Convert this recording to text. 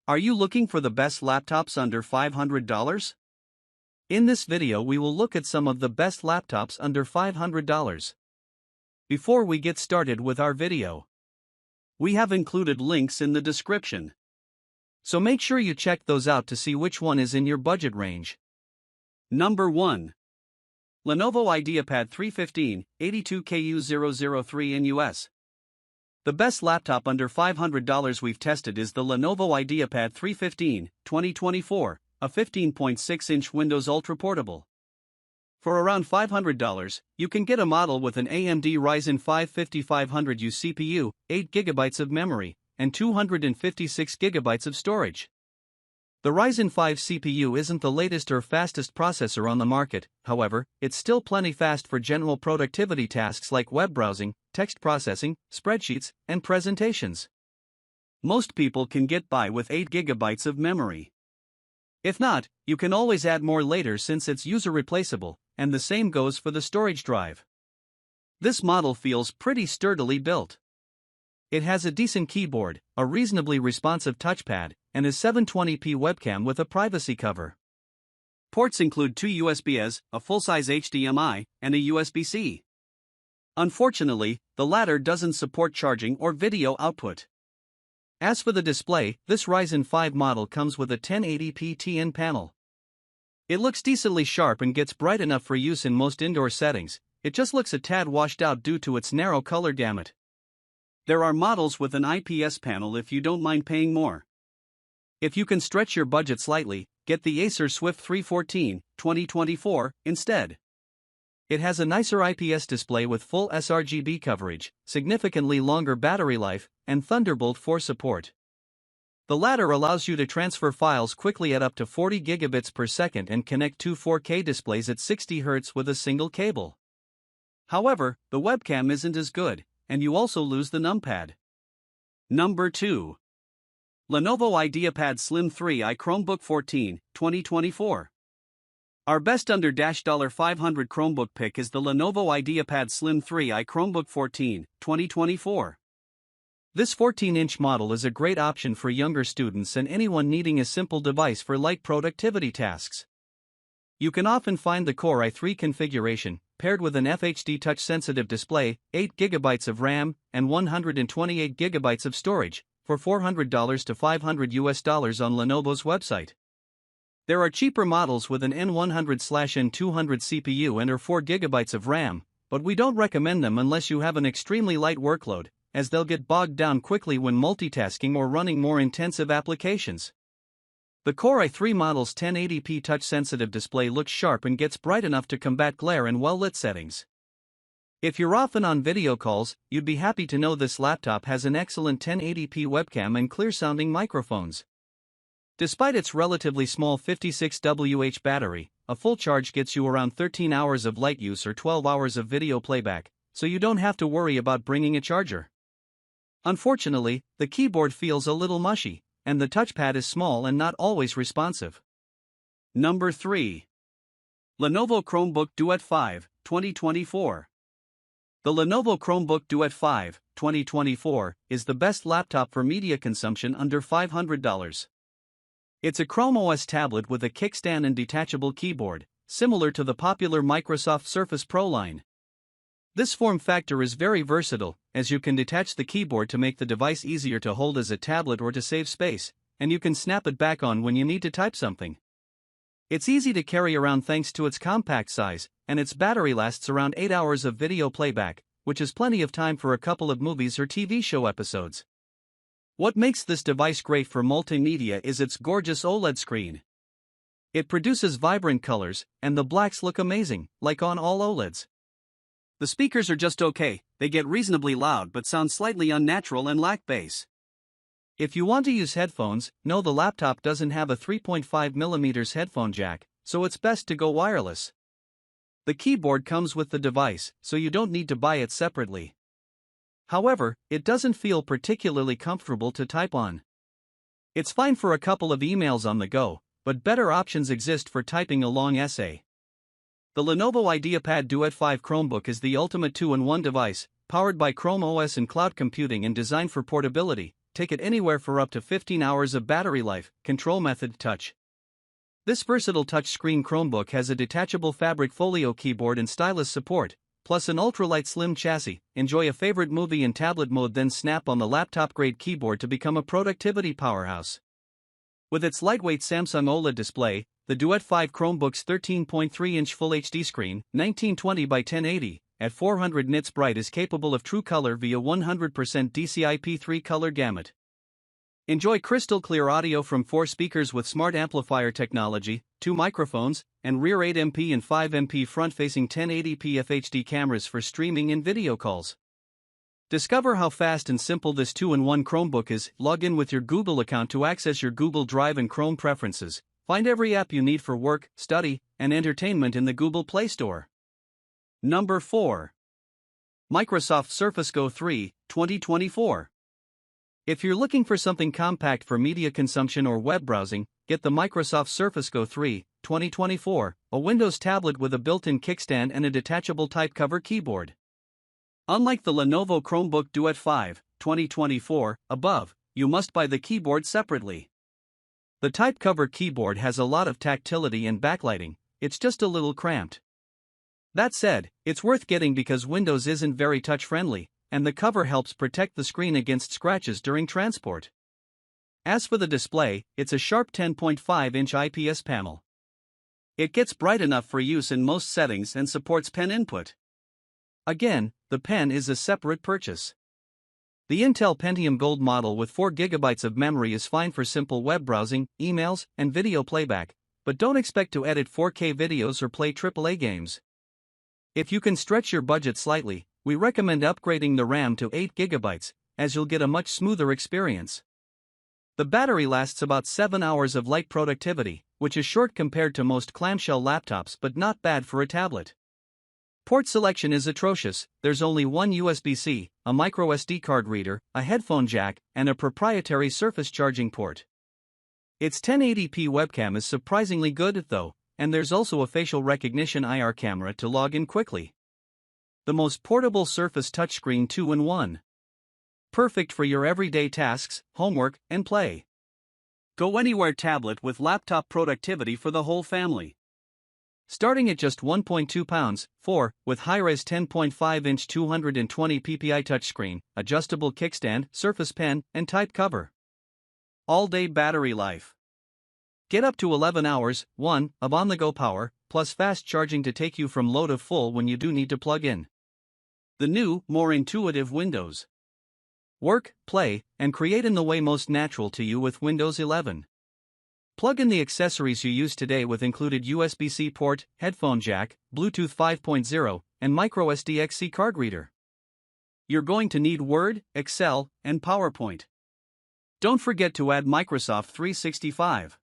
Are you looking for the best laptops under $500? In this video we will look at some of the best laptops under $500. Before we get started with our video, we have included links in the description. So make sure you check those out to see which one is in your budget range. Number 1. Lenovo Ideapad 315, 82KU003 in US. The best laptop under $500 we've tested is the Lenovo Ideapad 315, 2024, a 15.6-inch Windows Ultra portable. For around $500, you can get a model with an AMD Ryzen 5 5500U CPU, 8GB of memory, and 256GB of storage. The Ryzen 5 CPU isn't the latest or fastest processor on the market, however, it's still plenty fast for general productivity tasks like web browsing, text processing, spreadsheets, and presentations. Most people can get by with 8GB of memory. If not, you can always add more later since it's user replaceable, and the same goes for the storage drive. This model feels pretty sturdily built. It has a decent keyboard, a reasonably responsive touchpad, and a 720p webcam with a privacy cover. Ports include two USB-As, a full-size HDMI, and a USB-C. Unfortunately, the latter doesn't support charging or video output. As for the display, this Ryzen 5 model comes with a 1080p TN panel. It looks decently sharp and gets bright enough for use in most indoor settings. It just looks a tad washed out due to its narrow color gamut. There are models with an IPS panel if you don't mind paying more. If you can stretch your budget slightly, get the Acer Swift 314, 2024, instead. It has a nicer IPS display with full sRGB coverage, significantly longer battery life, and Thunderbolt 4 support. The latter allows you to transfer files quickly at up to 40 gigabits per second and connect two 4K displays at 60 Hz with a single cable. However, the webcam isn't as good, and you also lose the numpad. Number 2. Lenovo Ideapad Slim 3i Chromebook 14, 2024. Our best under $500 Chromebook pick is the Lenovo Ideapad Slim 3i Chromebook 14, 2024. This 14-inch model is a great option for younger students and anyone needing a simple device for light productivity tasks. You can often find the Core i3 configuration, paired with an FHD touch-sensitive display, 8GB of RAM, and 128GB of storage, for $400 to $500 on Lenovo's website. There are cheaper models with an N100/N200 CPU and or 4GB of RAM, but we don't recommend them unless you have an extremely light workload, as they'll get bogged down quickly when multitasking or running more intensive applications. The Core i3 model's 1080p touch-sensitive display looks sharp and gets bright enough to combat glare in well-lit settings. If you're often on video calls, you'd be happy to know this laptop has an excellent 1080p webcam and clear-sounding microphones. Despite its relatively small 56Wh battery, a full charge gets you around 13 hours of light use or 12 hours of video playback, so you don't have to worry about bringing a charger. Unfortunately, the keyboard feels a little mushy, and the touchpad is small and not always responsive. Number 3. Lenovo Chromebook Duet 5, 2024. The Lenovo Chromebook Duet 5, 2024, is the best laptop for media consumption under $500. It's a Chrome OS tablet with a kickstand and detachable keyboard, similar to the popular Microsoft Surface Pro line. This form factor is very versatile, as you can detach the keyboard to make the device easier to hold as a tablet or to save space, and you can snap it back on when you need to type something. It's easy to carry around thanks to its compact size, and its battery lasts around 8 hours of video playback, which is plenty of time for a couple of movies or TV show episodes. What makes this device great for multimedia is its gorgeous OLED screen. It produces vibrant colors, and the blacks look amazing, like on all OLEDs. The speakers are just okay, they get reasonably loud but sound slightly unnatural and lack bass. If you want to use headphones, no, the laptop doesn't have a 3.5mm headphone jack, so it's best to go wireless. The keyboard comes with the device, so you don't need to buy it separately. However, it doesn't feel particularly comfortable to type on. It's fine for a couple of emails on the go, but better options exist for typing a long essay. The Lenovo Ideapad Duet 5 Chromebook is the ultimate 2-in-1 device, powered by Chrome OS and cloud computing and designed for portability, take it anywhere for up to 15 hours of battery life. Control method touch. This versatile touchscreen Chromebook has a detachable fabric folio keyboard and stylus support, plus an ultralight slim chassis. Enjoy a favorite movie in tablet mode, then snap on the laptop-grade keyboard to become a productivity powerhouse. With its lightweight Samsung OLED display, the Duet 5 Chromebook's 13.3-inch Full HD screen, 1920 by 1080, at 400 nits bright is capable of true color via 100% DCI-P3 color gamut. Enjoy crystal clear audio from 4 speakers with smart amplifier technology, 2 microphones, and rear 8MP and 5MP front-facing 1080p FHD cameras for streaming and video calls. Discover how fast and simple this 2-in-1 Chromebook is. Log in with your Google account to access your Google Drive and Chrome preferences. Find every app you need for work, study, and entertainment in the Google Play Store. Number 4. Microsoft Surface Go 3, 2024. If you're looking for something compact for media consumption or web browsing, get the Microsoft Surface Go 3, 2024, a Windows tablet with a built-in kickstand and a detachable type cover keyboard. Unlike the Lenovo Chromebook Duet 5, 2024, above, you must buy the keyboard separately. The type cover keyboard has a lot of tactility and backlighting, it's just a little cramped. That said, it's worth getting because Windows isn't very touch-friendly, and the cover helps protect the screen against scratches during transport. As for the display, it's a sharp 10.5-inch IPS panel. It gets bright enough for use in most settings and supports pen input. Again, the pen is a separate purchase. The Intel Pentium Gold model with 4 GB of memory is fine for simple web browsing, emails, and video playback, but don't expect to edit 4K videos or play AAA games. If you can stretch your budget slightly, we recommend upgrading the RAM to 8 GB, as you'll get a much smoother experience. The battery lasts about 7 hours of light productivity, which is short compared to most clamshell laptops but not bad for a tablet. Port selection is atrocious. There's only one USB-C, a microSD card reader, a headphone jack, and a proprietary Surface charging port. Its 1080p webcam is surprisingly good though, and there's also a facial recognition IR camera to log in quickly. The most portable Surface touchscreen 2-in-1. Perfect for your everyday tasks, homework, and play. Go anywhere tablet with laptop productivity for the whole family. Starting at just £1.2, 4, with high-res 10.5-inch 220 ppi touchscreen, adjustable kickstand, Surface Pen, and type cover. All-day battery life. Get up to 11 hours, 1, of on-the-go power, plus fast charging to take you from low to full when you do need to plug in. The new, more intuitive Windows. Work, play, and create in the way most natural to you with Windows 11. Plug in the accessories you use today with included USB-C port, headphone jack, Bluetooth 5.0, and microSD XC card reader. You're going to need Word, Excel, and PowerPoint. Don't forget to add Microsoft 365.